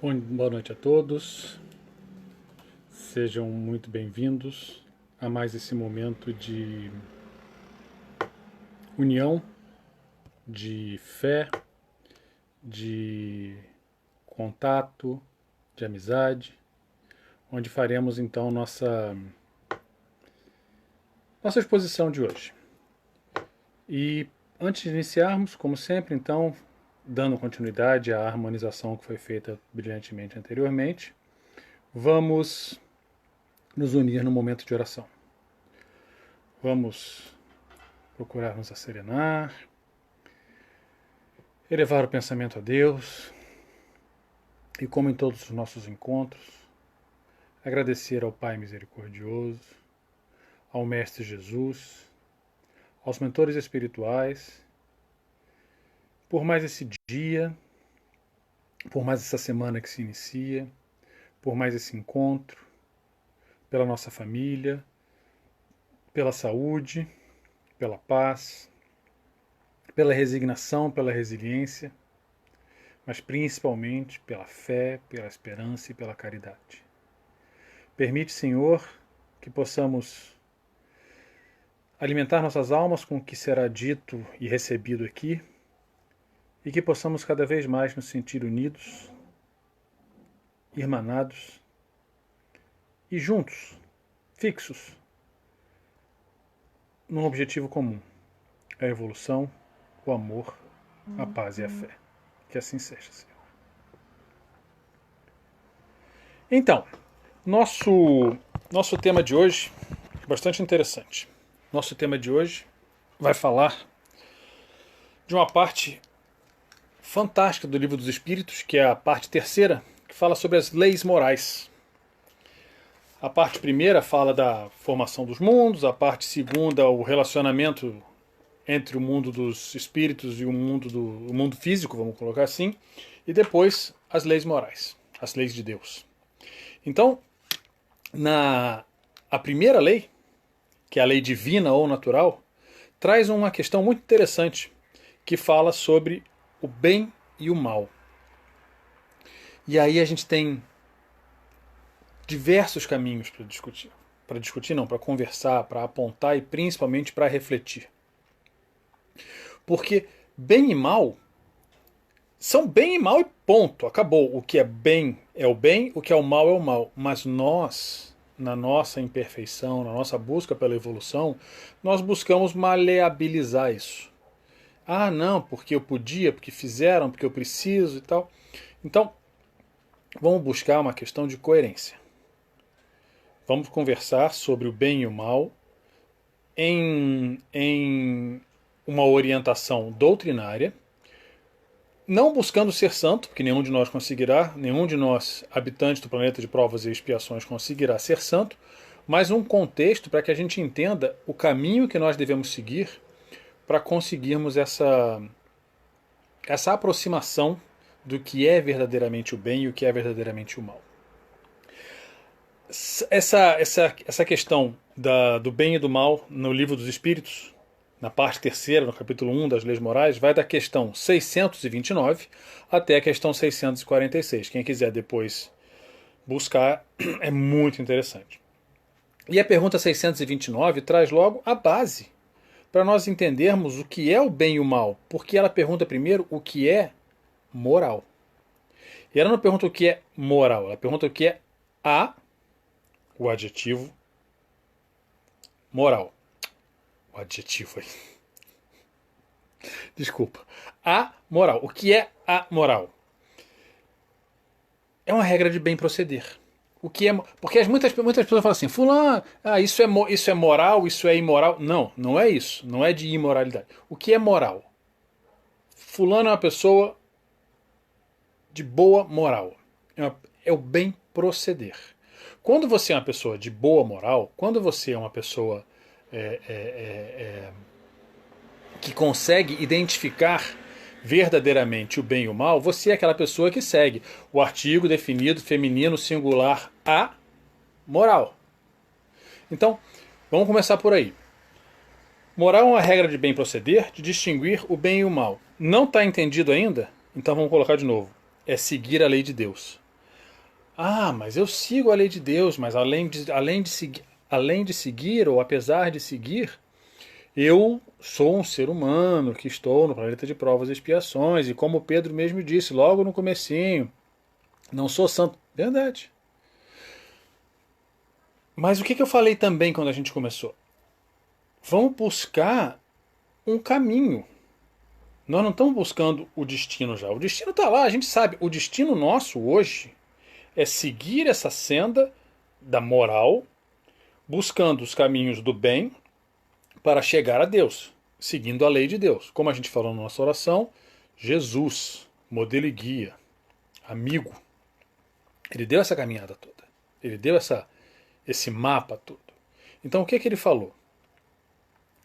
Boa noite a todos, sejam muito bem-vindos a mais esse momento de união, de fé, de contato, de amizade, onde faremos então nossa exposição de hoje. E antes de iniciarmos, como sempre, então, dando continuidade à harmonização que foi feita brilhantemente anteriormente, vamos nos unir no momento de oração. Vamos procurar nos asserenar, elevar o pensamento a Deus e, como em todos os nossos encontros, agradecer ao Pai misericordioso, ao Mestre Jesus, aos mentores espirituais, por mais esse dia, por mais essa semana que se inicia, por mais esse encontro, pela nossa família, pela saúde, pela paz, pela resignação, pela resiliência, mas principalmente pela fé, pela esperança e pela caridade. Permite, Senhor, que possamos alimentar nossas almas com o que será dito e recebido aqui, e que possamos cada vez mais nos sentir unidos, irmanados e juntos, fixos, num objetivo comum: a evolução, o amor, a paz e a fé. Que assim seja, Senhor. Então, nosso tema de hoje é bastante interessante. Nosso tema de hoje vai falar de uma parte fantástica do Livro dos Espíritos, que é a parte terceira, que fala sobre as leis morais. A parte primeira fala da formação dos mundos, a parte segunda, o relacionamento entre o mundo dos espíritos e o mundo físico, vamos colocar assim, e depois as leis morais, as leis de Deus. Então, a primeira lei, que é a lei divina ou natural, traz uma questão muito interessante, que fala sobre o bem e o mal. E aí a gente tem diversos caminhos para discutir. Para conversar, para apontar e principalmente para refletir. Porque bem e mal são bem e mal e ponto. Acabou. O que é bem é o bem, o que é o mal é o mal. Mas nós, na nossa imperfeição, na nossa busca pela evolução, nós buscamos maleabilizar isso. Ah, não, porque eu podia, porque fizeram, porque eu preciso e tal. Então, vamos buscar uma questão de coerência. Vamos conversar sobre o bem e o mal em uma orientação doutrinária, não buscando ser santo, porque nenhum de nós conseguirá, nenhum de nós, habitantes do planeta de provas e expiações, conseguirá ser santo, mas um contexto para que a gente entenda o caminho que nós devemos seguir para conseguirmos essa aproximação do que é verdadeiramente o bem e o que é verdadeiramente o mal. Essa questão do bem e do mal no Livro dos Espíritos, na parte terceira, no capítulo 1 das Leis Morais, vai da questão 629 até a questão 646. Quem quiser depois buscar, é muito interessante. E a pergunta 629 traz logo a base para nós entendermos o que é o bem e o mal, porque ela pergunta primeiro o que é moral. E ela não pergunta o que é moral, ela pergunta o que é o adjetivo moral. O adjetivo aí. Desculpa. A moral. O que é a moral? É uma regra de bem proceder. O que é, porque muitas pessoas falam assim: fulano, isso é moral, isso é imoral. Não, não é isso. Não é de imoralidade. O que é moral? Fulano é uma pessoa de boa moral. É o bem proceder. Quando você é uma pessoa de boa moral, quando você é uma pessoa que consegue identificar verdadeiramente o bem e o mal, você é aquela pessoa que segue o artigo definido feminino singular a moral. Então, vamos começar por aí. Moral é uma regra de bem proceder, de distinguir o bem e o mal. Não está entendido ainda? Então vamos colocar de novo. É seguir a lei de Deus. Ah, mas eu sigo a lei de Deus, mas além de seguir, ou apesar de seguir, eu sou um ser humano que estou no planeta de provas e expiações, e como Pedro mesmo disse logo no comecinho, não sou santo. Verdade. Mas o que eu falei também quando a gente começou? Vamos buscar um caminho. Nós não estamos buscando o destino já. O destino está lá, a gente sabe. O destino nosso hoje é seguir essa senda da moral, buscando os caminhos do bem para chegar a Deus, seguindo a lei de Deus. Como a gente falou na nossa oração, Jesus, modelo e guia, amigo, ele deu essa caminhada toda. Ele deu esse mapa todo. Então o que ele falou?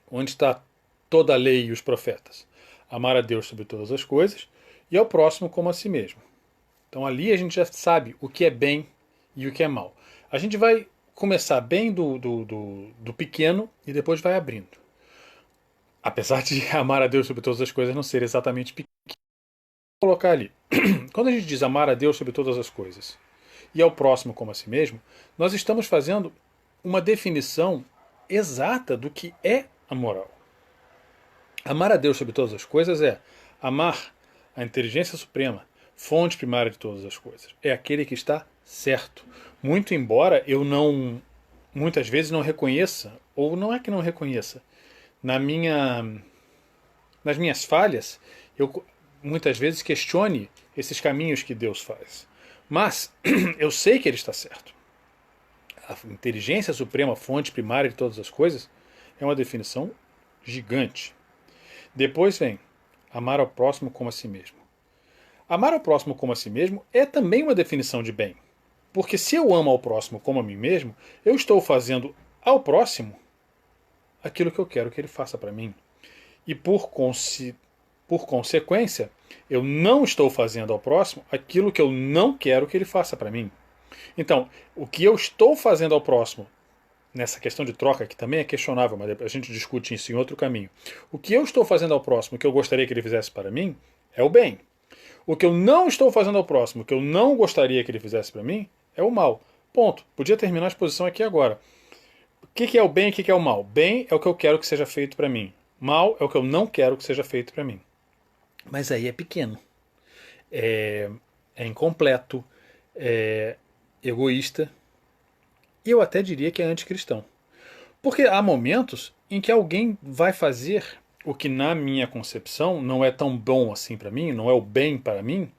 Onde está toda a lei e os profetas? Amar a Deus sobre todas as coisas e ao próximo como a si mesmo. Então ali a gente já sabe o que é bem e o que é mal. A gente vai começar bem do pequeno e depois vai abrindo. Apesar de amar a Deus sobre todas as coisas não ser exatamente pequeno. Vou colocar ali. Quando a gente diz amar a Deus sobre todas as coisas e ao próximo como a si mesmo, nós estamos fazendo uma definição exata do que é a moral. Amar a Deus sobre todas as coisas é amar a inteligência suprema, fonte primária de todas as coisas. É aquele que está certo. Muito embora eu não, muitas vezes não reconheça, ou não é que não reconheça, nas minhas falhas, eu muitas vezes questione esses caminhos que Deus faz. Mas eu sei que Ele está certo. A inteligência suprema, fonte primária de todas as coisas, é uma definição gigante. Depois vem amar ao próximo como a si mesmo. Amar ao próximo como a si mesmo é também uma definição de bem. Porque se eu amo ao próximo como a mim mesmo, eu estou fazendo ao próximo aquilo que eu quero que ele faça para mim. E por consequência, eu não estou fazendo ao próximo aquilo que eu não quero que ele faça para mim. Então, o que eu estou fazendo ao próximo, nessa questão de troca, que também é questionável, mas a gente discute isso em outro caminho. O que eu estou fazendo ao próximo que eu gostaria que ele fizesse para mim é o bem. O que eu não estou fazendo ao próximo que eu não gostaria que ele fizesse para mim é o mal. Ponto. Podia terminar a exposição aqui agora. O que é o bem e o que é o mal? Bem é o que eu quero que seja feito para mim. Mal é o que eu não quero que seja feito para mim. Mas aí é pequeno. É incompleto. É egoísta. E eu até diria que é anticristão. Porque há momentos em que alguém vai fazer o que na minha concepção não é tão bom assim para mim, não é o bem para mim,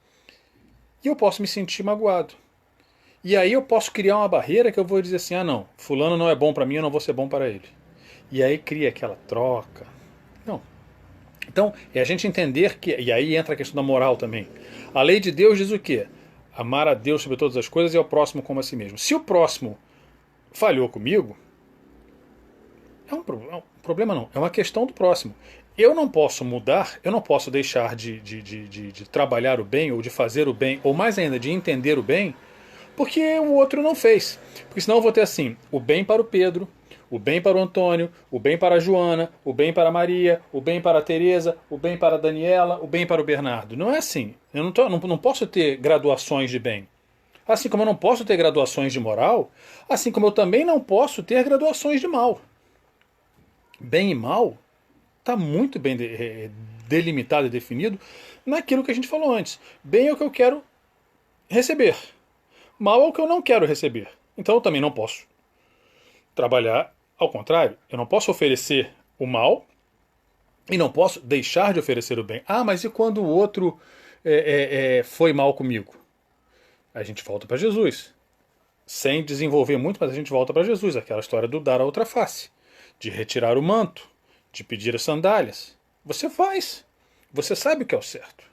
e eu posso me sentir magoado. E aí eu posso criar uma barreira que eu vou dizer assim, ah não, fulano não é bom para mim, eu não vou ser bom para ele. E aí cria aquela troca. Não. Então, é a gente entender que, e aí entra a questão da moral também. A lei de Deus diz o quê? Amar a Deus sobre todas as coisas e ao próximo como a si mesmo. Se o próximo falhou comigo, é um problema não, é uma questão do próximo. Eu não posso mudar, eu não posso deixar de trabalhar o bem, ou de fazer o bem, ou mais ainda, de entender o bem, porque o outro não fez. Porque senão eu vou ter assim, o bem para o Pedro, o bem para o Antônio, o bem para a Joana, o bem para a Maria, o bem para a Tereza, o bem para a Daniela, o bem para o Bernardo. Não é assim. Eu não posso ter graduações de bem. Assim como eu não posso ter graduações de moral, assim como eu também não posso ter graduações de mal. Bem e mal está muito bem delimitado e definido naquilo que a gente falou antes. Bem é o que eu quero receber. Mal é o que eu não quero receber. Então eu também não posso trabalhar ao contrário. Eu não posso oferecer o mal e não posso deixar de oferecer o bem. Ah, mas e quando o outro foi mal comigo? A gente volta para Jesus. Sem desenvolver muito, mas a gente volta para Jesus. Aquela história do dar a outra face. De retirar o manto. De pedir as sandálias. Você faz. Você sabe o que é o certo.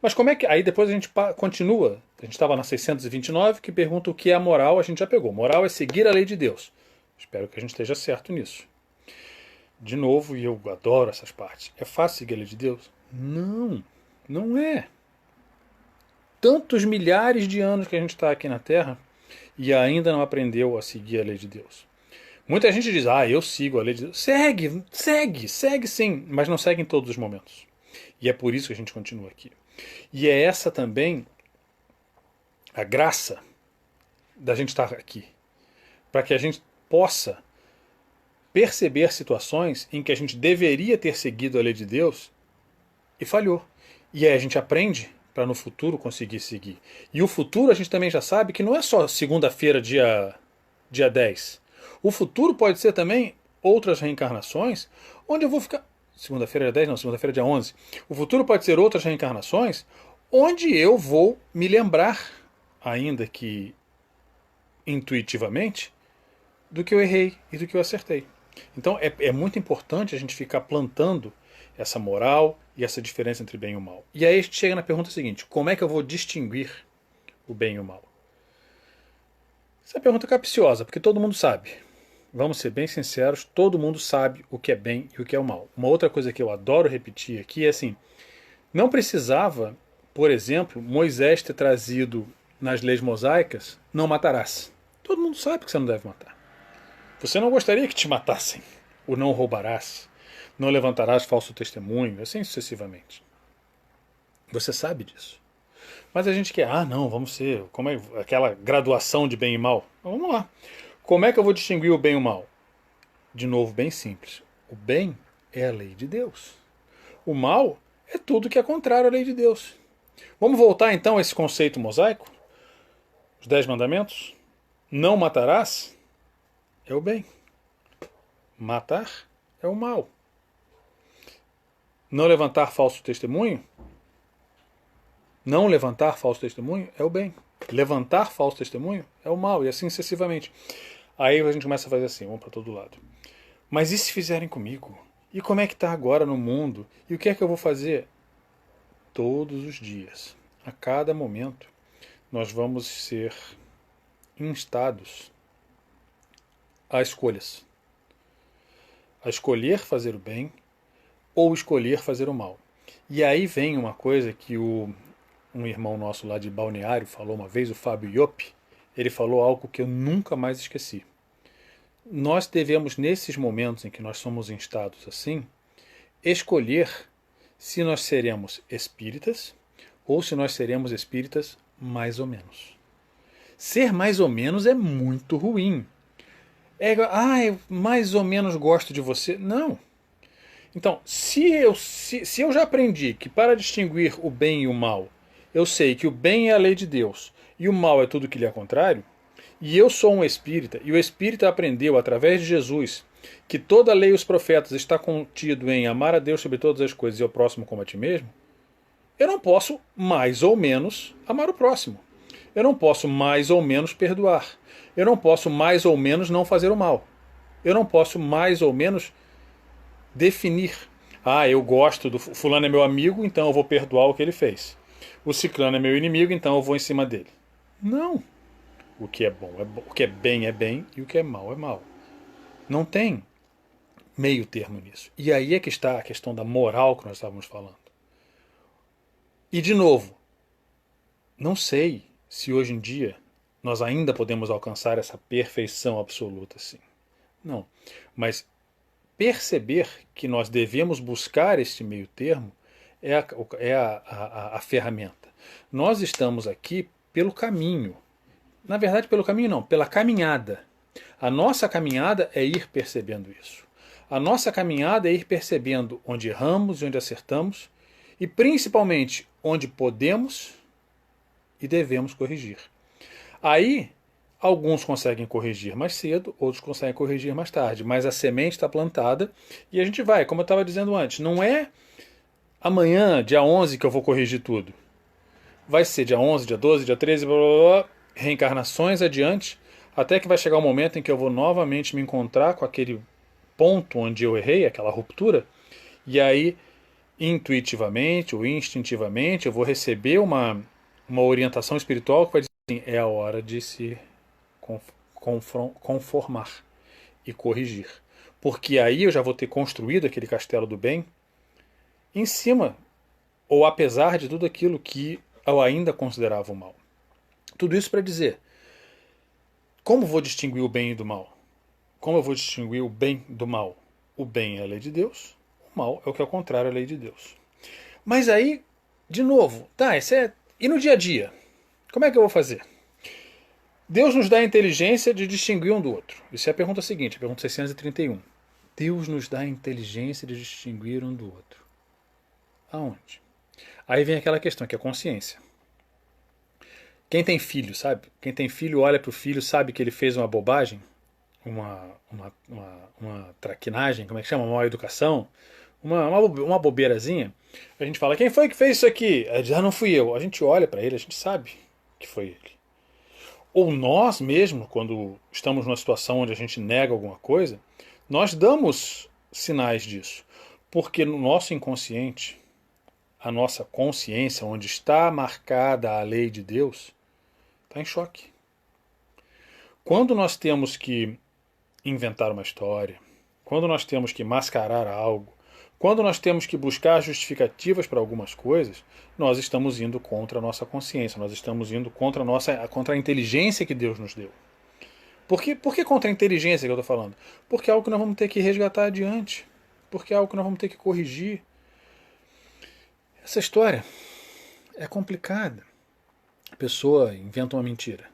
Mas como é que... Aí depois a gente continua. A gente estava na 629, que pergunta o que é a moral. A gente já pegou. Moral é seguir a lei de Deus. Espero que a gente esteja certo nisso. De novo, e eu adoro essas partes. É fácil seguir a lei de Deus? Não. Não é. Tantos milhares de anos que a gente está aqui na Terra e ainda não aprendeu a seguir a lei de Deus. Muita gente diz, eu sigo a lei de Deus. Segue sim, mas não segue em todos os momentos. E é por isso que a gente continua aqui. E é essa também a graça da gente estar aqui, para que a gente possa perceber situações em que a gente deveria ter seguido a lei de Deus e falhou. E aí a gente aprende para no futuro conseguir seguir. E o futuro a gente também já sabe que não é só segunda-feira, dia 10. O futuro pode ser também outras reencarnações, onde eu vou ficar. Segunda-feira é 10, não, segunda-feira é dia 11. O futuro pode ser outras reencarnações, onde eu vou me lembrar, ainda que intuitivamente, do que eu errei e do que eu acertei. Então é muito importante a gente ficar plantando essa moral e essa diferença entre bem e o mal. E aí a gente chega na pergunta seguinte: como é que eu vou distinguir o bem e o mal? Essa é uma pergunta capciosa, porque todo mundo sabe. Vamos ser bem sinceros, todo mundo sabe o que é bem e o que é o mal. Uma outra coisa que eu adoro repetir aqui é assim: não precisava, por exemplo, Moisés ter trazido nas leis mosaicas, não matarás. Todo mundo sabe que você não deve matar. Você não gostaria que te matassem. O não roubarás, não levantarás falso testemunho, assim sucessivamente. Você sabe disso. Mas a gente quer, não, vamos ser, como é aquela graduação de bem e mal. Então, vamos lá. Como é que eu vou distinguir o bem e o mal? De novo, bem simples. O bem é a lei de Deus. O mal é tudo que é contrário à lei de Deus. Vamos voltar então a esse conceito mosaico? Os 10 mandamentos? Não matarás é o bem. Matar é o mal. Não levantar falso testemunho? Não levantar falso testemunho é o bem. Levantar falso testemunho é o mal, e assim sucessivamente. Aí a gente começa a fazer assim, vamos para todo lado. Mas e se fizerem comigo? E como é que está agora no mundo? E o que é que eu vou fazer? Todos os dias, a cada momento, nós vamos ser instados a escolhas. A escolher fazer o bem ou escolher fazer o mal. E aí vem uma coisa que um irmão nosso lá de Balneário falou uma vez, o Fábio Iop, ele falou algo que eu nunca mais esqueci. Nós devemos, nesses momentos em que nós somos instados assim, escolher se nós seremos espíritas ou se nós seremos espíritas mais ou menos. Ser mais ou menos é muito ruim. Eu mais ou menos gosto de você. Não. Então, se eu já aprendi que para distinguir o bem e o mal, eu sei que o bem é a lei de Deus e o mal é tudo que lhe é contrário, e eu sou um espírita, e o espírita aprendeu através de Jesus que toda a lei e os profetas está contido em amar a Deus sobre todas as coisas e ao próximo como a ti mesmo, eu não posso mais ou menos amar o próximo. Eu não posso mais ou menos perdoar. Eu não posso mais ou menos não fazer o mal. Eu não posso mais ou menos definir. Eu gosto do fulano é meu amigo, então eu vou perdoar o que ele fez. O ciclano é meu inimigo, então eu vou em cima dele. Não. O que é bom é bom, o que é bem e o que é mal é mal. Não tem meio termo nisso. E aí é que está a questão da moral que nós estávamos falando. E de novo, não sei se hoje em dia nós ainda podemos alcançar essa perfeição absoluta assim. Não. Mas perceber que nós devemos buscar este meio termo é a ferramenta. Nós estamos aqui pelo caminho. Na verdade, pelo caminho não, pela caminhada. A nossa caminhada é ir percebendo isso. A nossa caminhada é ir percebendo onde erramos e onde acertamos, e principalmente onde podemos e devemos corrigir. Aí, alguns conseguem corrigir mais cedo, outros conseguem corrigir mais tarde, mas a semente está plantada e a gente vai, como eu estava dizendo antes, não é amanhã, dia 11, que eu vou corrigir tudo. Vai ser dia 11, dia 12, dia 13, blá, blá, blá, reencarnações adiante, até que vai chegar o momento em que eu vou novamente me encontrar com aquele ponto onde eu errei, aquela ruptura, e aí, intuitivamente ou instintivamente, eu vou receber uma orientação espiritual que vai dizer assim, é a hora de se conformar e corrigir. Porque aí eu já vou ter construído aquele castelo do bem em cima, ou apesar de tudo aquilo que eu ainda considerava o mal. Tudo isso para dizer, como vou distinguir o bem do mal? Como eu vou distinguir o bem do mal? O bem é a lei de Deus, o mal é o que é o contrário à lei de Deus. Mas aí, de novo, e no dia a dia? Como é que eu vou fazer? Deus nos dá a inteligência de distinguir um do outro. Isso é a pergunta seguinte, a pergunta 631. Deus nos dá a inteligência de distinguir um do outro. Aonde? Aí vem aquela questão que é a consciência. Quem tem filho, sabe? Quem tem filho olha para o filho, sabe que ele fez uma bobagem, uma traquinagem, como é que chama? Uma má educação, uma bobeirazinha. A gente fala, quem foi que fez isso aqui? Ele diz, não fui eu. A gente olha para ele, a gente sabe que foi ele. Ou nós mesmo, quando estamos numa situação onde a gente nega alguma coisa, nós damos sinais disso. Porque no nosso inconsciente, a nossa consciência, onde está marcada a lei de Deus, está em choque. Quando nós temos que inventar uma história, quando nós temos que mascarar algo, quando nós temos que buscar justificativas para algumas coisas, nós estamos indo contra a nossa consciência, nós estamos indo contra a inteligência que Deus nos deu. Por que contra a inteligência que eu estou falando? Porque é algo que nós vamos ter que resgatar adiante, porque é algo que nós vamos ter que corrigir. Essa história é complicada. A pessoa inventa uma mentira.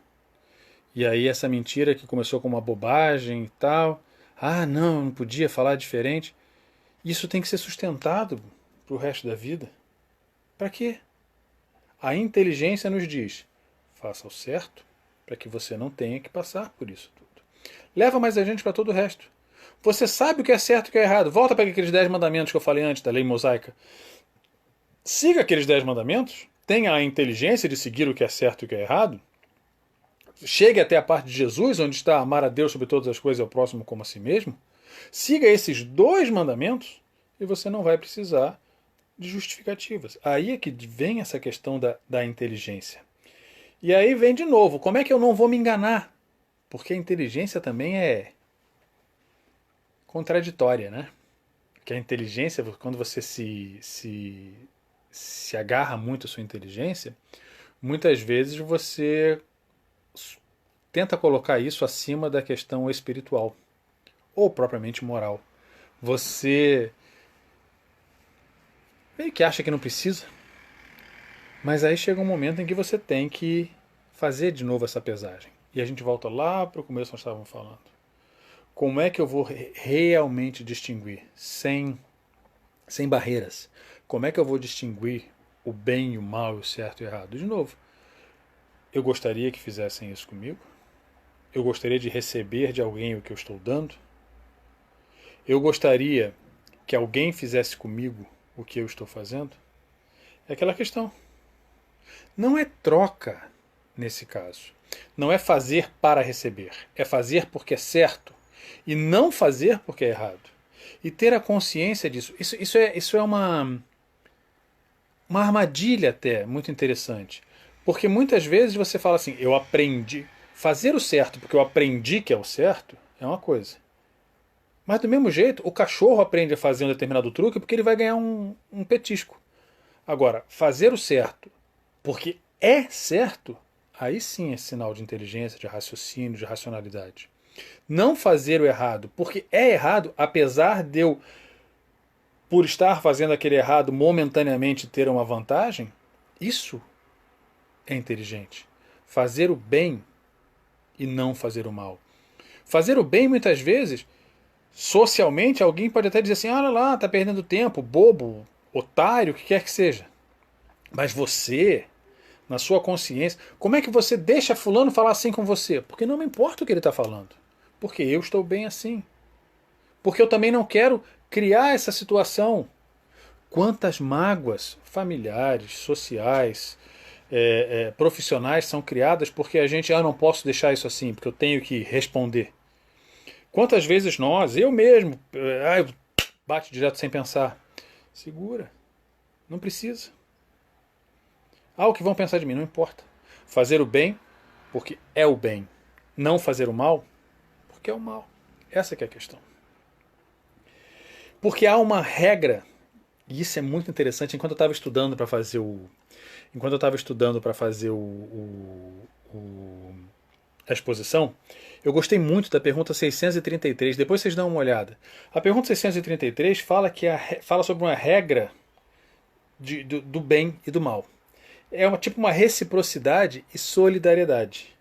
E aí essa mentira que começou com uma bobagem e tal, não podia falar diferente. Isso tem que ser sustentado para o resto da vida. Para quê? A inteligência nos diz, faça o certo para que você não tenha que passar por isso tudo. Leva mais a gente para todo o resto. Você sabe o que é certo e o que é errado. Volta para aqueles 10 mandamentos que eu falei antes, da lei mosaica. Siga aqueles 10 mandamentos. Tenha a inteligência de seguir o que é certo e o que é errado. Chegue até a parte de Jesus, onde está amar a Deus sobre todas as coisas e ao próximo como a si mesmo. Siga esses 2 mandamentos e você não vai precisar de justificativas. Aí é que vem essa questão da inteligência. E aí vem de novo, como é que eu não vou me enganar? Porque a inteligência também é contraditória, né? Que a inteligência, quando você se agarra muito à sua inteligência, muitas vezes você tenta colocar isso acima da questão espiritual ou propriamente moral. Você meio que acha que não precisa, mas aí chega um momento em que você tem que fazer de novo essa pesagem. E a gente volta lá para o começo que nós estávamos falando. Como é que eu vou realmente distinguir, sem barreiras? Como é que eu vou distinguir o bem e o mal, o certo e o errado? De novo, eu gostaria que fizessem isso comigo. Eu gostaria de receber de alguém o que eu estou dando. Eu gostaria que alguém fizesse comigo o que eu estou fazendo. É aquela questão. Não é troca nesse caso. Não é fazer para receber. É fazer porque é certo. E não fazer porque é errado. E ter a consciência disso. Isso é uma armadilha até muito interessante. Porque muitas vezes você fala assim, eu aprendi. Fazer o certo porque eu aprendi que é o certo é uma coisa. Mas do mesmo jeito, o cachorro aprende a fazer um determinado truque porque ele vai ganhar um petisco. Agora, fazer o certo porque é certo, aí sim é sinal de inteligência, de raciocínio, de racionalidade. Não fazer o errado porque é errado, apesar de eu, por estar fazendo aquele errado, momentaneamente ter uma vantagem, isso é inteligente. Fazer o bem e não fazer o mal. Fazer o bem, muitas vezes, socialmente, alguém pode até dizer assim, olha lá, tá perdendo tempo, bobo, otário, o que quer que seja. Mas você, na sua consciência, como é que você deixa fulano falar assim com você? Porque não me importa o que ele está falando. Porque eu estou bem assim. Porque eu também não quero criar essa situação. Quantas mágoas familiares, sociais, profissionais são criadas porque a gente, não posso deixar isso assim, porque eu tenho que responder. Quantas vezes nós, eu mesmo, bate direto sem pensar. Segura. Não precisa. O que vão pensar de mim, não importa. Fazer o bem, porque é o bem. Não fazer o mal, porque é o mal. Essa que é a questão. Porque há uma regra, e isso é muito interessante, enquanto eu estava estudando para fazer a exposição, eu gostei muito da pergunta 633, depois vocês dão uma olhada. A pergunta 633 fala sobre uma regra do bem e do mal. É tipo uma reciprocidade e solidariedade.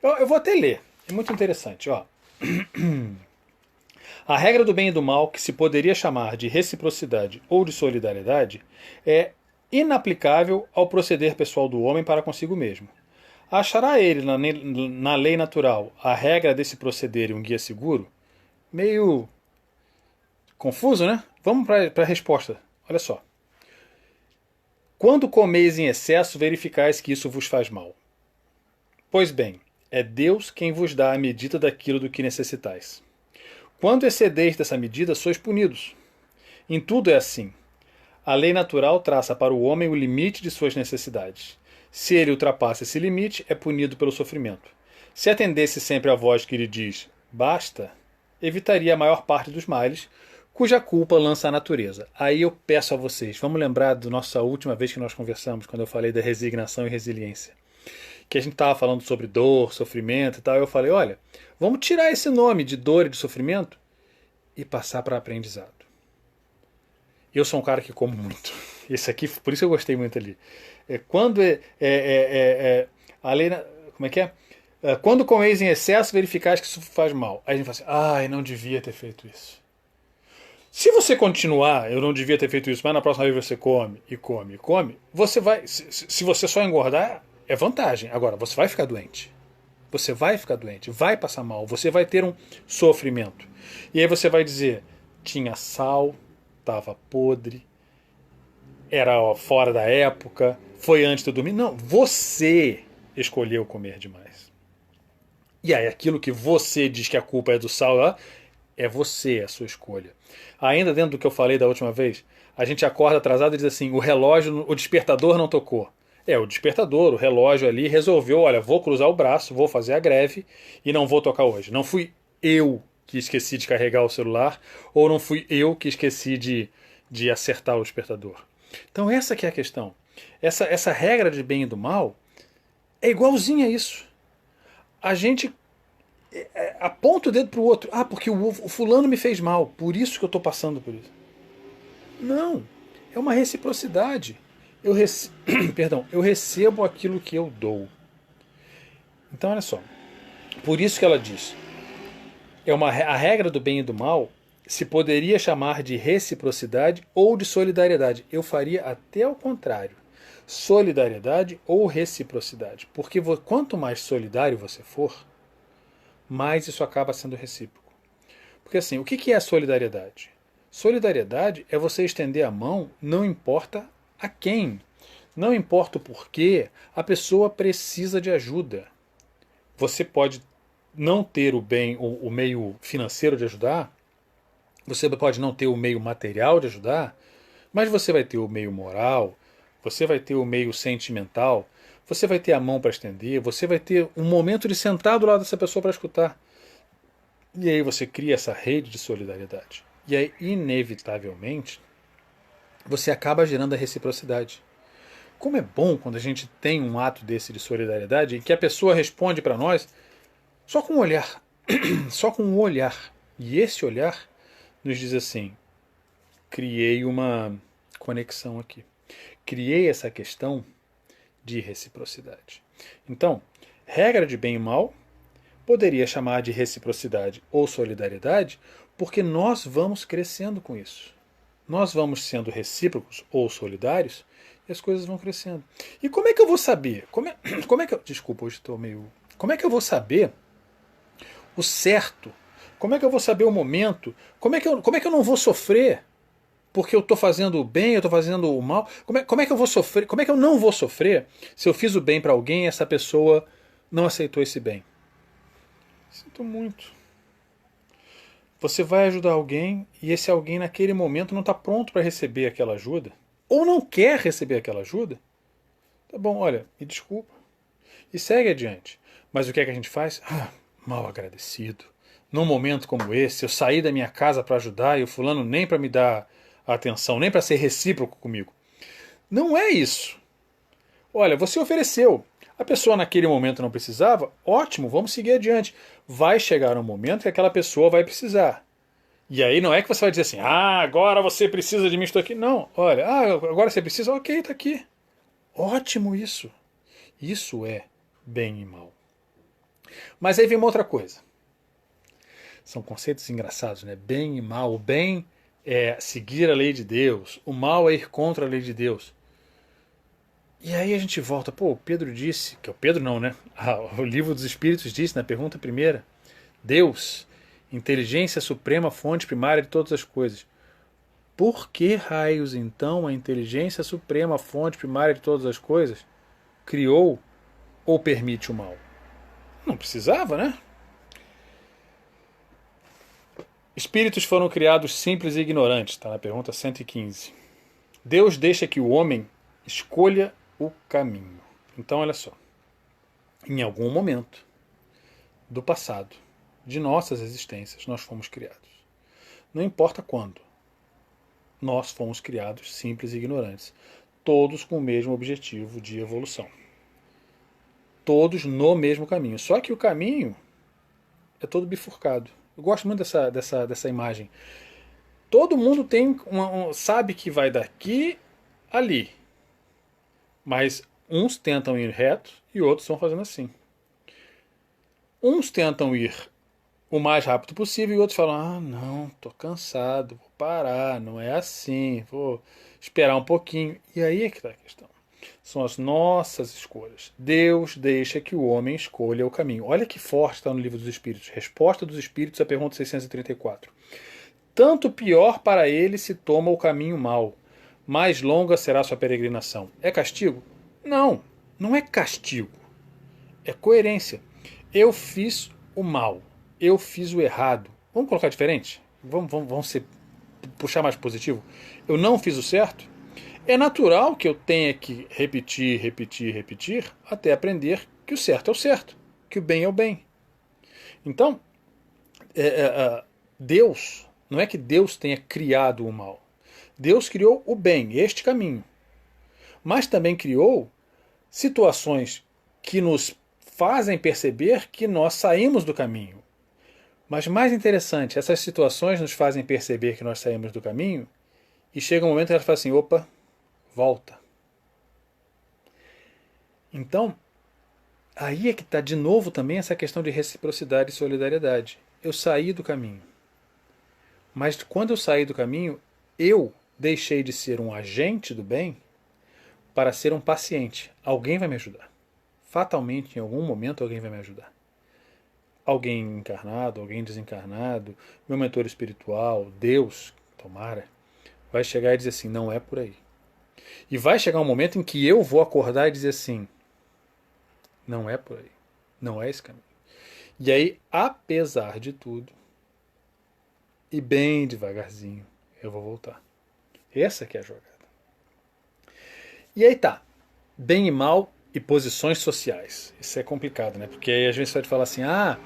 Eu vou até ler, é muito interessante. Ó. A regra do bem e do mal, que se poderia chamar de reciprocidade ou de solidariedade, é inaplicável ao proceder pessoal do homem para consigo mesmo. Achará ele na lei natural a regra desse proceder e um guia seguro? Meio confuso, né? Vamos para a resposta. Olha só. Quando comeis em excesso, verificais que isso vos faz mal. Pois bem, é Deus quem vos dá a medida daquilo do que necessitais. Quando excedeis dessa medida, sois punidos. Em tudo é assim. A lei natural traça para o homem o limite de suas necessidades. Se ele ultrapassa esse limite, é punido pelo sofrimento. Se atendesse sempre à voz que lhe diz basta, evitaria a maior parte dos males, cuja culpa lança a natureza. Aí eu peço a vocês, vamos lembrar da nossa última vez que nós conversamos, quando eu falei da resignação e resiliência. Que a gente estava falando sobre dor, sofrimento e tal. Eu falei, olha, vamos tirar esse nome de dor e de sofrimento e passar para aprendizado. Eu sou um cara que como muito. Esse aqui, por isso eu gostei muito ali. Quando a lei, como é que é? Quando comeis em excesso, verificais que isso faz mal. Aí a gente fala assim, ai, não devia ter feito isso. Se você continuar, eu não devia ter feito isso, mas na próxima vez você come e come e come, você vai, se você só engordar, é vantagem. Agora, você vai ficar doente. Você vai ficar doente, vai passar mal, você vai ter um sofrimento. E aí você vai dizer, tinha sal, estava podre, era fora da época, foi antes de eu dormir. Não, você escolheu comer demais. E aí aquilo que você diz que a culpa é do sal, é você, a sua escolha. Ainda dentro do que eu falei da última vez, a gente acorda atrasado e diz assim, o relógio, o despertador não tocou. O despertador, o relógio ali resolveu, olha, vou cruzar o braço, vou fazer a greve e não vou tocar hoje. Não fui eu que esqueci de carregar o celular ou não fui eu que esqueci de acertar o despertador. Então essa que é a questão. Essa regra de bem e do mal é igualzinha a isso. A gente aponta o dedo para o outro. Ah, porque o fulano me fez mal, por isso que eu estou passando por isso. Não, é uma reciprocidade. Perdão, eu recebo aquilo que eu dou. Então, olha só. Por isso que ela diz, a regra do bem e do mal se poderia chamar de reciprocidade ou de solidariedade. Eu faria até o contrário. Solidariedade ou reciprocidade. Porque quanto mais solidário você for, mais isso acaba sendo recíproco. Porque assim, o que é a solidariedade? Solidariedade é você estender a mão, não importa a quem. Não importa o porquê, a pessoa precisa de ajuda. Você pode não ter o meio financeiro de ajudar, você pode não ter o meio material de ajudar, mas você vai ter o meio moral, você vai ter o meio sentimental, você vai ter a mão para estender, você vai ter um momento de sentar do lado dessa pessoa para escutar. E aí você cria essa rede de solidariedade. E aí, inevitavelmente, você acaba gerando a reciprocidade. Como é bom quando a gente tem um ato desse de solidariedade em que a pessoa responde para nós só com um olhar. Só com um olhar. E esse olhar nos diz assim, criei uma conexão aqui. Criei essa questão de reciprocidade. Então, regra de bem e mal poderia chamar de reciprocidade ou solidariedade porque nós vamos crescendo com isso. Nós vamos sendo recíprocos ou solidários e as coisas vão crescendo. E como é que eu vou saber? Como é que eu, desculpa, hoje estou meio... Como é que eu vou saber o certo? Como é que eu vou saber o momento? Como é que eu não vou sofrer porque eu estou fazendo o bem, eu estou fazendo o mal? Como é que eu vou sofrer? Como é que eu não vou sofrer se eu fiz o bem para alguém e essa pessoa não aceitou esse bem? Sinto muito. Você vai ajudar alguém e esse alguém naquele momento não está pronto para receber aquela ajuda ou não quer receber aquela ajuda. Tá bom, olha, me desculpa. E segue adiante. Mas o que é que a gente faz? Mal agradecido. Num momento como esse, eu saí da minha casa para ajudar e o fulano nem para me dar atenção, nem para ser recíproco comigo. Não é isso. Olha, você ofereceu. A pessoa naquele momento não precisava? Ótimo, vamos seguir adiante. Vai chegar um momento que aquela pessoa vai precisar. E aí não é que você vai dizer assim, agora você precisa de mim, estou aqui. Não, olha, agora você precisa, ok, está aqui. Ótimo isso. Isso é bem e mal. Mas aí vem uma outra coisa. São conceitos engraçados, né? Bem e mal. O bem é seguir a lei de Deus. O mal é ir contra a lei de Deus. E aí a gente volta, pô, o Pedro disse, que é o Pedro não, né? O livro dos Espíritos disse na pergunta primeira, Deus, inteligência suprema, fonte primária de todas as coisas. Por que raios então a inteligência suprema, fonte primária de todas as coisas, criou ou permite o mal? Não precisava, né? Espíritos foram criados simples e ignorantes, está na pergunta 115. Deus deixa que o homem escolha o caminho. Então, olha só. Em algum momento do passado, de nossas existências, nós fomos criados. Não importa quando. Nós fomos criados simples e ignorantes. Todos com o mesmo objetivo de evolução. Todos no mesmo caminho. Só que o caminho é todo bifurcado. Eu gosto muito dessa imagem. Todo mundo tem sabe que vai daqui ali. Mas uns tentam ir reto e outros estão fazendo assim. Uns tentam ir o mais rápido possível e outros falam: ah, não, tô cansado, vou parar, não é assim, vou esperar um pouquinho. E aí é que está a questão. São as nossas escolhas. Deus deixa que o homem escolha o caminho. Olha que forte está no Livro dos Espíritos. Resposta dos Espíritos à pergunta 634. Tanto pior para ele se toma o caminho mau, mais longa será sua peregrinação. É castigo? Não, não é castigo. É coerência. Eu fiz o mal. Eu fiz o errado. Vamos colocar diferente? Vamos puxar mais positivo? Eu não fiz o certo? É natural que eu tenha que repetir, até aprender que o certo é o certo, que o bem é o bem. Então, Deus, não é que Deus tenha criado o mal. Deus criou o bem, este caminho. Mas também criou situações que nos fazem perceber que nós saímos do caminho. Mas mais interessante, essas situações nos fazem perceber que nós saímos do caminho e chega um momento que elas falam assim, opa, volta. Então, aí é que está de novo também essa questão de reciprocidade e solidariedade. Eu saí do caminho. Mas quando eu saí do caminho, eu deixei de ser um agente do bem para ser um paciente. Alguém vai me ajudar. Fatalmente, em algum momento, alguém vai me ajudar. Alguém encarnado, alguém desencarnado, meu mentor espiritual, Deus, tomara, vai chegar e dizer assim, não é por aí. E vai chegar um momento em que eu vou acordar e dizer assim, não é por aí, não é esse caminho. E aí, apesar de tudo, e bem devagarzinho, eu vou voltar. Essa que é a jogada. E aí tá, bem e mal e posições sociais. Isso é complicado, né? Porque aí às vezes você pode falar assim, ah,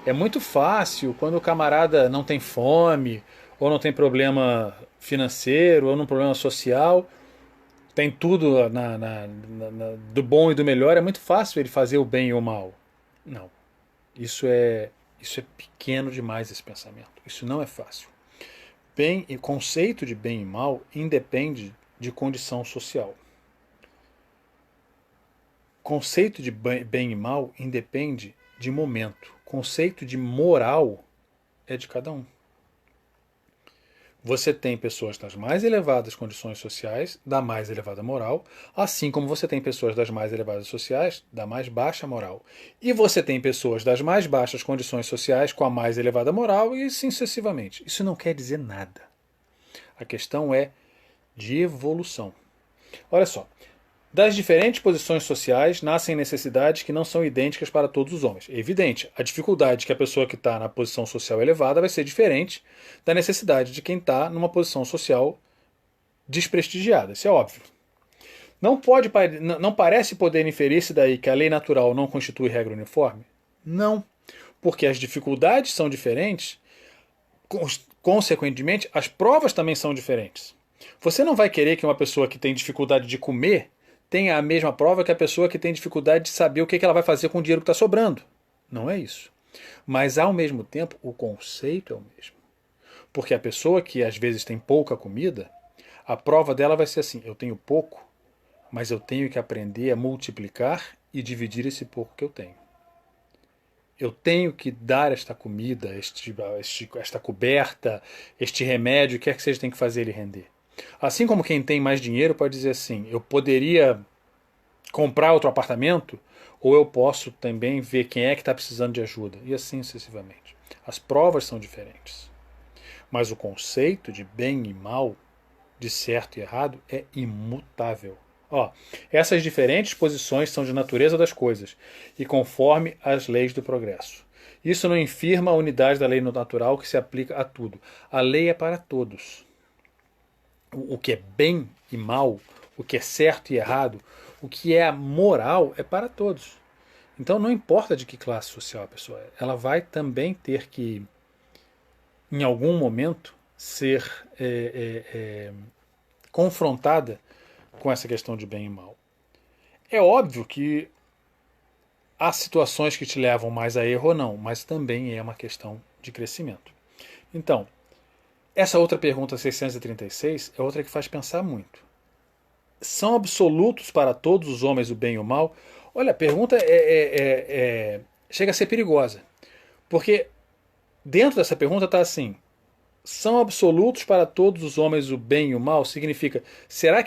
é muito fácil quando o camarada não tem fome, ou não tem problema financeiro, ou não problema social, tem tudo do bom e do melhor, é muito fácil ele fazer o bem e o mal. Não. Isso é pequeno demais, esse pensamento. Isso não é fácil. O conceito de bem e mal independe de condição social. Conceito de bem e mal independe de momento. Conceito de moral é de cada um. Você tem pessoas das mais elevadas condições sociais, da mais elevada moral, assim como você tem pessoas das mais elevadas sociais, da mais baixa moral. E você tem pessoas das mais baixas condições sociais com a mais elevada moral e assim sucessivamente. Isso não quer dizer nada. A questão é de evolução. Olha só, das diferentes posições sociais nascem necessidades que não são idênticas para todos os homens. É evidente, a dificuldade que a pessoa que está na posição social elevada vai ser diferente da necessidade de quem está numa posição social desprestigiada. Isso é óbvio. Não parece poder inferir-se daí que a lei natural não constitui regra uniforme? Não, porque as dificuldades são diferentes, consequentemente, as provas também são diferentes. Você não vai querer que uma pessoa que tem dificuldade de comer tenha a mesma prova que a pessoa que tem dificuldade de saber o que ela vai fazer com o dinheiro que está sobrando. Não é isso. Mas, ao mesmo tempo, o conceito é o mesmo. Porque a pessoa que às vezes tem pouca comida, a prova dela vai ser assim, eu tenho pouco, mas eu tenho que aprender a multiplicar e dividir esse pouco que eu tenho. Eu tenho que dar esta comida, esta coberta, este remédio, o que é que seja, tem que fazer ele render. Assim como quem tem mais dinheiro pode dizer assim, eu poderia comprar outro apartamento, ou eu posso também ver quem é que está precisando de ajuda, e assim sucessivamente. As provas são diferentes, mas o conceito de bem e mal, de certo e errado, é imutável. Ó, essas diferentes posições são de natureza das coisas e conforme as leis do progresso. Isso não infirma a unidade da lei natural que se aplica a tudo. A lei é para todos. O que é bem e mal, o que é certo e errado, o que é moral é para todos. Então não importa de que classe social a pessoa é, ela vai também ter que, em algum momento, ser confrontada com essa questão de bem e mal. É óbvio que há situações que te levam mais a erro ou não, mas também é uma questão de crescimento. Então, essa outra pergunta 636 é outra que faz pensar muito. São absolutos para todos os homens o bem e o mal? Olha, a pergunta chega a ser perigosa. Porque dentro dessa pergunta está assim: são absolutos para todos os homens o bem e o mal? Significa, será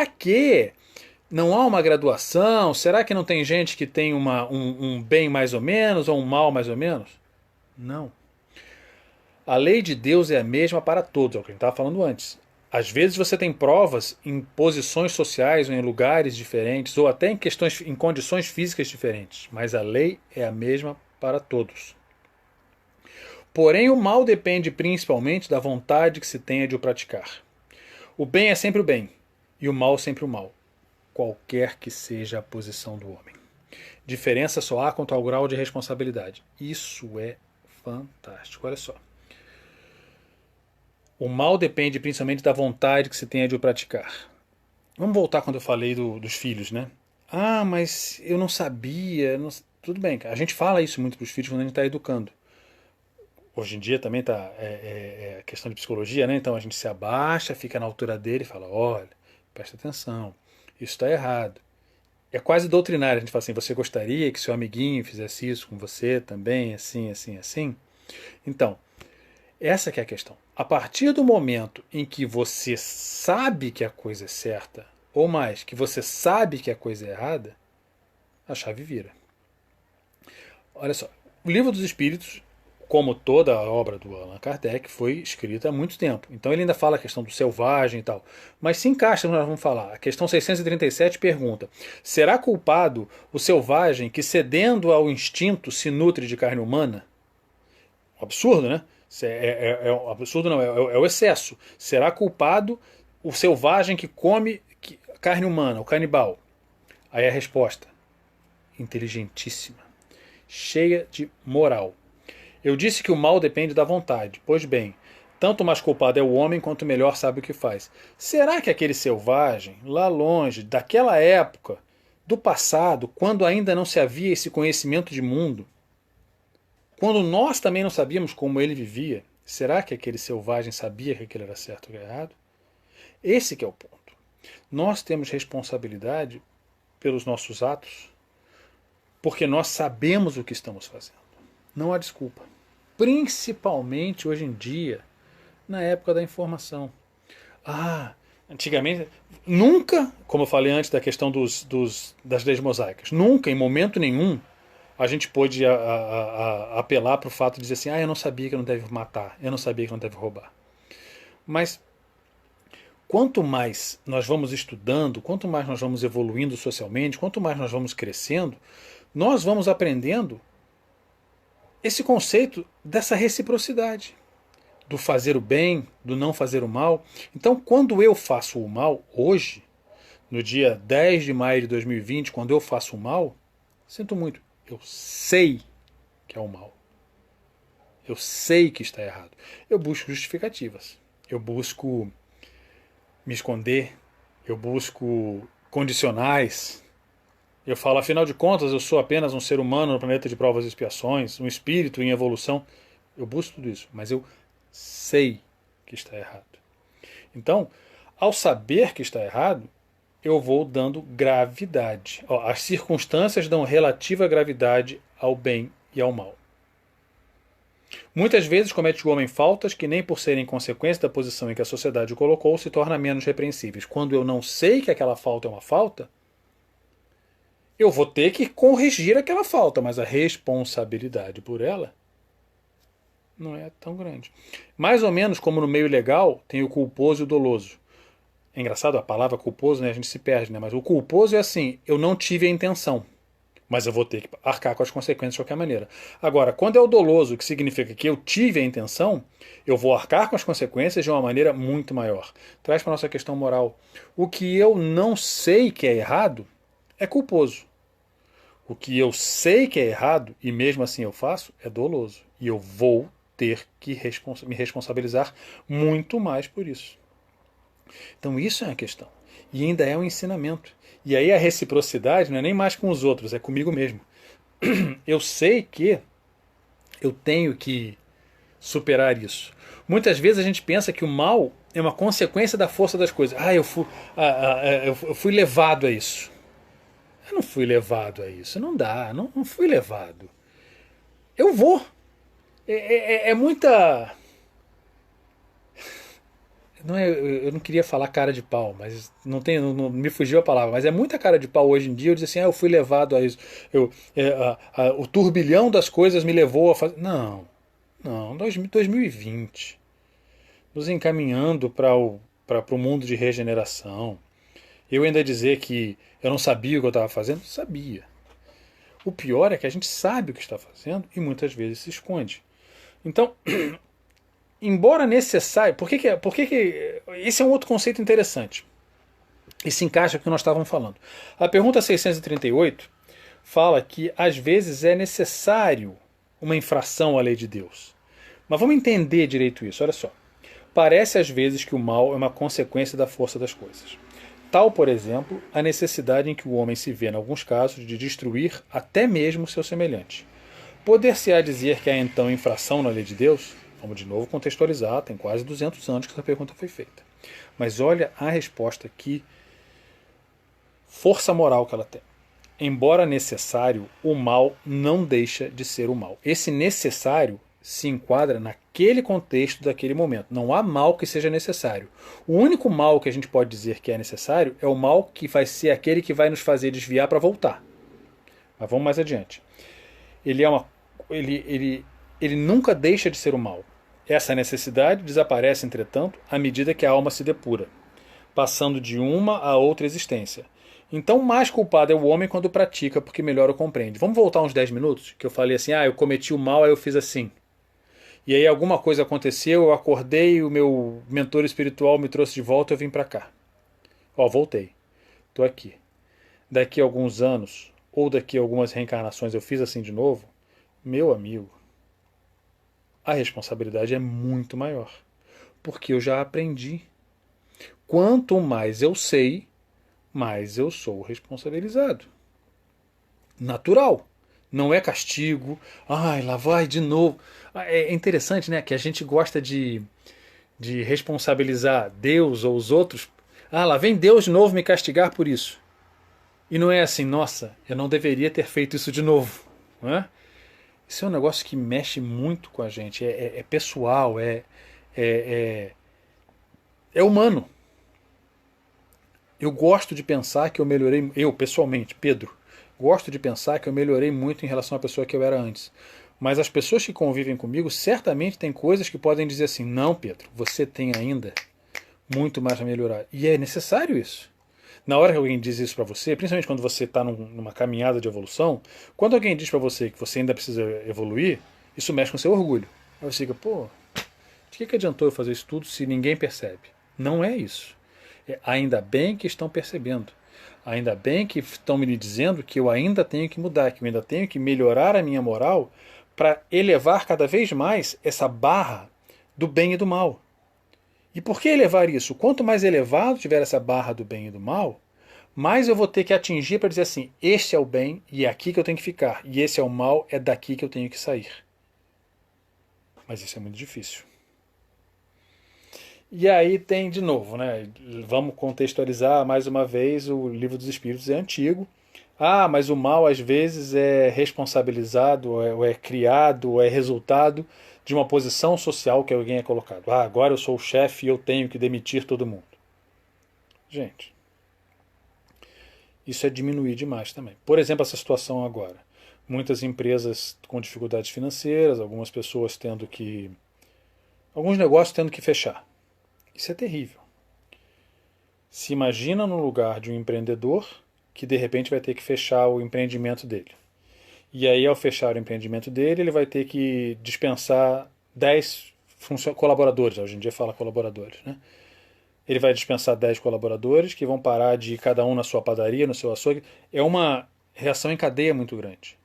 que não há uma graduação? Será que não tem gente que tem um bem mais ou menos ou um mal mais ou menos? Não. A lei de Deus é a mesma para todos, é o que a gente estava falando antes. Às vezes você tem provas em posições sociais ou em lugares diferentes, ou até em condições físicas diferentes, mas a lei é a mesma para todos. Porém, o mal depende principalmente da vontade que se tenha de o praticar. O bem é sempre o bem, e o mal sempre o mal, qualquer que seja a posição do homem. Diferença só há quanto ao grau de responsabilidade. Isso é fantástico, olha só. O mal depende principalmente da vontade que se tenha de o praticar. Vamos voltar quando eu falei dos filhos, né? Ah, mas eu não sabia. Tudo bem, a gente fala isso muito para os filhos quando a gente está educando. Hoje em dia também está a questão de psicologia, né? Então a gente se abaixa, fica na altura dele e fala: olha, presta atenção, isso está errado. É quase doutrinário, a gente fala assim: você gostaria que seu amiguinho fizesse isso com você também, assim, assim, assim? Então, essa que é a questão. A partir do momento em que você sabe que a coisa é certa, ou mais, que você sabe que a coisa é errada, a chave vira. Olha só, o Livro dos Espíritos, como toda a obra do Allan Kardec, foi escrita há muito tempo. Então ele ainda fala a questão do selvagem e tal. Mas se encaixa no que nós vamos falar. A questão 637 pergunta: será culpado o selvagem que, cedendo ao instinto, se nutre de carne humana? Absurdo, né? Absurdo não, é o excesso. Será culpado o selvagem que come carne humana, o canibal? Aí a resposta: inteligentíssima, cheia de moral. Eu disse que o mal depende da vontade. Pois bem, tanto mais culpado é o homem quanto melhor sabe o que faz. Será que aquele selvagem, lá longe, daquela época, do passado, quando ainda não se havia esse conhecimento de mundo, quando nós também não sabíamos como ele vivia, será que aquele selvagem sabia que aquilo era certo ou errado? Esse que é o ponto. Nós temos responsabilidade pelos nossos atos, porque nós sabemos o que estamos fazendo. Não há desculpa. Principalmente hoje em dia, na época da informação. Antigamente, nunca, como eu falei antes da questão das leis mosaicas, nunca, em momento nenhum, a gente pôde apelar para o fato de dizer assim: eu não sabia que não deve matar, eu não sabia que não deve roubar. Mas quanto mais nós vamos estudando, quanto mais nós vamos evoluindo socialmente, quanto mais nós vamos crescendo, nós vamos aprendendo esse conceito dessa reciprocidade, do fazer o bem, do não fazer o mal. Então, quando eu faço o mal, hoje, no dia 10 de maio de 2020, quando eu faço o mal, sinto muito, eu sei que é o mal. Eu sei que está errado. Eu busco justificativas. Eu busco me esconder. Eu busco condicionais. Eu falo, afinal de contas, eu sou apenas um ser humano no planeta de provas e expiações, um espírito em evolução. Eu busco tudo isso, mas eu sei que está errado. Então, ao saber que está errado, eu vou dando gravidade. As circunstâncias dão relativa gravidade ao bem e ao mal. Muitas vezes comete o homem faltas que nem por serem consequência da posição em que a sociedade o colocou se torna menos repreensíveis. Quando eu não sei que aquela falta é uma falta, eu vou ter que corrigir aquela falta, mas a responsabilidade por ela não é tão grande. Mais ou menos como no meio legal tem o culposo e o doloso. É engraçado a palavra culposo, né? A gente se perde, né? Mas o culposo é assim, eu não tive a intenção, mas eu vou ter que arcar com as consequências de qualquer maneira. Agora, quando é o doloso, que significa que eu tive a intenção, eu vou arcar com as consequências de uma maneira muito maior. Traz para a nossa questão moral. O que eu não sei que é errado é culposo. O que eu sei que é errado, e mesmo assim eu faço, é doloso. E eu vou ter que me responsabilizar muito mais por isso. Então isso é uma questão. E ainda é um ensinamento. E aí a reciprocidade não é nem mais com os outros, é comigo mesmo. Eu sei que eu tenho que superar isso. Muitas vezes a gente pensa que o mal é uma consequência da força das coisas. Eu fui levado a isso. Eu não fui levado a isso. Não dá, não fui levado. Eu vou. É muita. Eu não queria falar cara de pau, mas não me fugiu a palavra. Mas é muita cara de pau hoje em dia. Eu dizer assim, eu fui levado a isso. O turbilhão das coisas me levou a fazer. Não, 2020. Nos encaminhando para o mundo de regeneração. Eu ainda dizer que eu não sabia o que eu estava fazendo? Sabia. O pior é que a gente sabe o que está fazendo e muitas vezes se esconde. Então, embora necessário, por que esse é um outro conceito interessante. E se encaixa com o que nós estávamos falando. A pergunta 638 fala que às vezes é necessário uma infração à lei de Deus. Mas vamos entender direito isso, olha só. Parece às vezes que o mal é uma consequência da força das coisas. Tal, por exemplo, a necessidade em que o homem se vê, em alguns casos, de destruir até mesmo seu semelhante. Poder-se-á dizer que há então infração na lei de Deus? Vamos de novo contextualizar, tem quase 200 anos que essa pergunta foi feita. Mas olha a resposta aqui, força moral que ela tem. Embora necessário, o mal não deixa de ser o mal. Esse necessário se enquadra naquele contexto daquele momento. Não há mal que seja necessário. O único mal que a gente pode dizer que é necessário é o mal que vai ser aquele que vai nos fazer desviar para voltar. Mas vamos mais adiante. Ele nunca deixa de ser o mal. Essa necessidade desaparece, entretanto, à medida que a alma se depura, passando de uma a outra existência. Então, mais culpado é o homem quando pratica, porque melhor o compreende. Vamos voltar uns 10 minutos? Que eu falei assim, eu cometi o mal, aí eu fiz assim. E aí alguma coisa aconteceu, eu acordei, o meu mentor espiritual me trouxe de volta e eu vim para cá. Voltei. Estou aqui. Daqui a alguns anos, ou daqui a algumas reencarnações eu fiz assim de novo, meu amigo, a responsabilidade é muito maior. Porque eu já aprendi. Quanto mais eu sei, mais eu sou responsabilizado. Natural. Não é castigo. Lá vai de novo. É interessante, né? Que a gente gosta de responsabilizar Deus ou os outros. Lá vem Deus de novo me castigar por isso. E não é assim, nossa, eu não deveria ter feito isso de novo. Não é? Isso é um negócio que mexe muito com a gente. É pessoal, é humano. Eu gosto de pensar que eu melhorei, eu pessoalmente, Pedro, gosto de pensar que eu melhorei muito em relação à pessoa que eu era antes. Mas as pessoas que convivem comigo certamente têm coisas que podem dizer assim, não, Pedro, você tem ainda muito mais a melhorar. E é necessário isso. Na hora que alguém diz isso para você, principalmente quando você está numa caminhada de evolução, quando alguém diz para você que você ainda precisa evoluir, isso mexe com seu orgulho. Aí você fica, de que adiantou eu fazer isso tudo se ninguém percebe? Não é isso. Ainda bem que estão percebendo. Ainda bem que estão me dizendo que eu ainda tenho que mudar, que eu ainda tenho que melhorar a minha moral para elevar cada vez mais essa barra do bem e do mal. E por que elevar isso? Quanto mais elevado tiver essa barra do bem e do mal, mais eu vou ter que atingir para dizer assim, este é o bem e é aqui que eu tenho que ficar, e esse é o mal, é daqui que eu tenho que sair. Mas isso é muito difícil. E aí tem de novo, né? Vamos contextualizar mais uma vez, o Livro dos Espíritos é antigo. Ah, mas o mal às vezes é responsabilizado, ou é criado, ou é resultado de uma posição social que alguém é colocado. Ah, agora eu sou o chefe e eu tenho que demitir todo mundo. Gente, isso é diminuir demais também. Por exemplo, essa situação agora. Muitas empresas com dificuldades financeiras, algumas pessoas tendo que. Alguns negócios tendo que fechar. Isso é terrível. Se imagina no lugar de um empreendedor que de repente vai ter que fechar o empreendimento dele. E aí, ao fechar o empreendimento dele, ele vai ter que dispensar 10 colaboradores. Hoje em dia fala colaboradores, né? Ele vai dispensar 10 colaboradores que vão parar de ir cada um na sua padaria, no seu açougue. É uma reação em cadeia muito grande.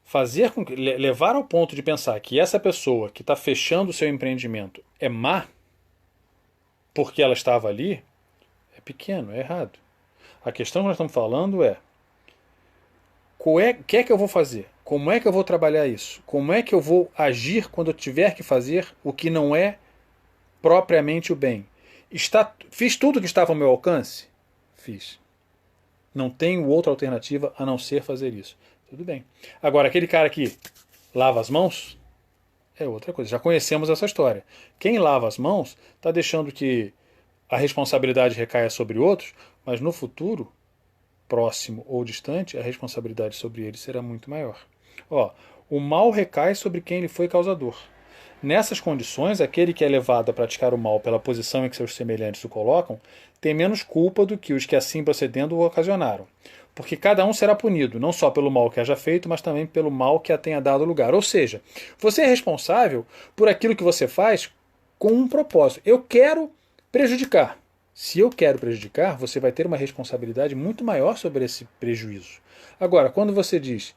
Fazer com que, levar ao ponto de pensar que essa pessoa que está fechando o seu empreendimento é má porque ela estava ali, é pequeno, é errado. A questão que nós estamos falando é o que é que eu vou fazer? Como é que eu vou trabalhar isso? Como é que eu vou agir quando eu tiver que fazer o que não é propriamente o bem? Fiz tudo que estava ao meu alcance? Fiz. Não tenho outra alternativa a não ser fazer isso. Tudo bem. Agora, aquele cara que lava as mãos é outra coisa. Já conhecemos essa história. Quem lava as mãos está deixando que a responsabilidade recaia sobre outros, mas no futuro, próximo ou distante, a responsabilidade sobre ele será muito maior. Ó, o mal recai sobre quem lhe foi causador. Nessas condições, aquele que é levado a praticar o mal pela posição em que seus semelhantes o colocam, tem menos culpa do que os que assim procedendo o ocasionaram. Porque cada um será punido, não só pelo mal que haja feito, mas também pelo mal que a tenha dado lugar. Ou seja, você é responsável por aquilo que você faz com um propósito. Eu quero prejudicar. Se eu quero prejudicar, você vai ter uma responsabilidade muito maior sobre esse prejuízo. Agora, quando você diz,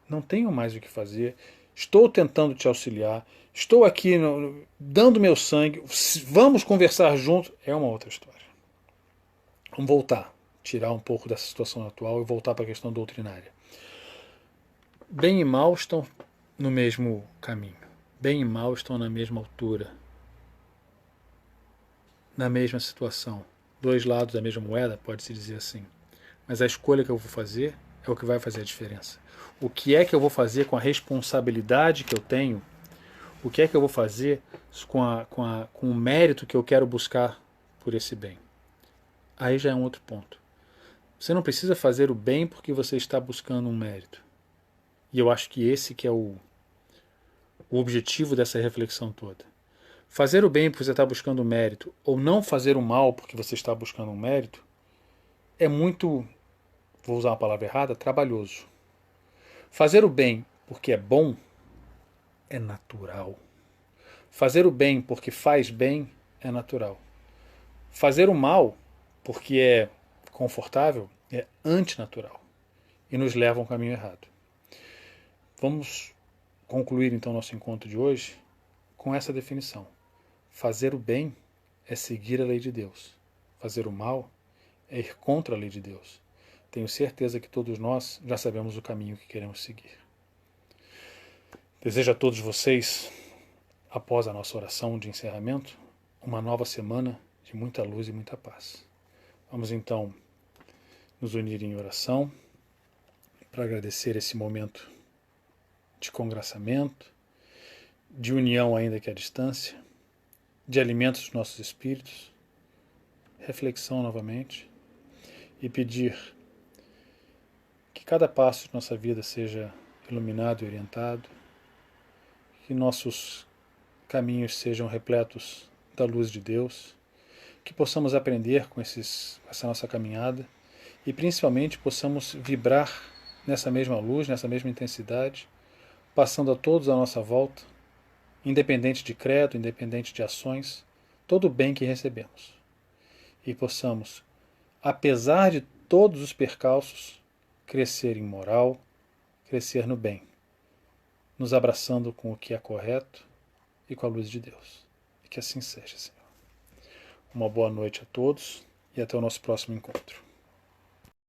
não tenho mais o que fazer, estou tentando te auxiliar, estou aqui dando meu sangue, vamos conversar juntos, é uma outra história. Vamos voltar, tirar um pouco dessa situação atual e voltar para a questão doutrinária. Bem e mal estão no mesmo caminho. Bem e mal estão na mesma altura, na mesma situação. Dois lados da mesma moeda, pode-se dizer assim. Mas a escolha que eu vou fazer é o que vai fazer a diferença. O que é que eu vou fazer com a responsabilidade que eu tenho? O que é que eu vou fazer com o mérito que eu quero buscar por esse bem? Aí já é um outro ponto. Você não precisa fazer o bem porque você está buscando um mérito. E eu acho que esse que é o objetivo dessa reflexão toda. Fazer o bem porque você está buscando um mérito, ou não fazer o mal porque você está buscando um mérito, é muito, vou usar uma palavra errada, trabalhoso. Fazer o bem porque é bom é natural. Fazer o bem porque faz bem é natural. Fazer o mal porque é confortável é antinatural e nos leva a um caminho errado. Vamos concluir então nosso encontro de hoje com essa definição. Fazer o bem é seguir a lei de Deus. Fazer o mal é ir contra a lei de Deus. Tenho certeza que todos nós já sabemos o caminho que queremos seguir. Desejo a todos vocês, após a nossa oração de encerramento, uma nova semana de muita luz e muita paz. Vamos então nos unir em oração para agradecer esse momento de congraçamento, de união ainda que à distância, de alimento dos nossos espíritos, reflexão novamente e pedir que cada passo de nossa vida seja iluminado e orientado, que nossos caminhos sejam repletos da luz de Deus, que possamos aprender com essa nossa caminhada e principalmente possamos vibrar nessa mesma luz, nessa mesma intensidade, passando a todos à nossa volta, independente de credo, independente de ações, todo o bem que recebemos. E possamos, apesar de todos os percalços, crescer em moral, crescer no bem, nos abraçando com o que é correto e com a luz de Deus. E que assim seja, Senhor. Uma boa noite a todos e até o nosso próximo encontro.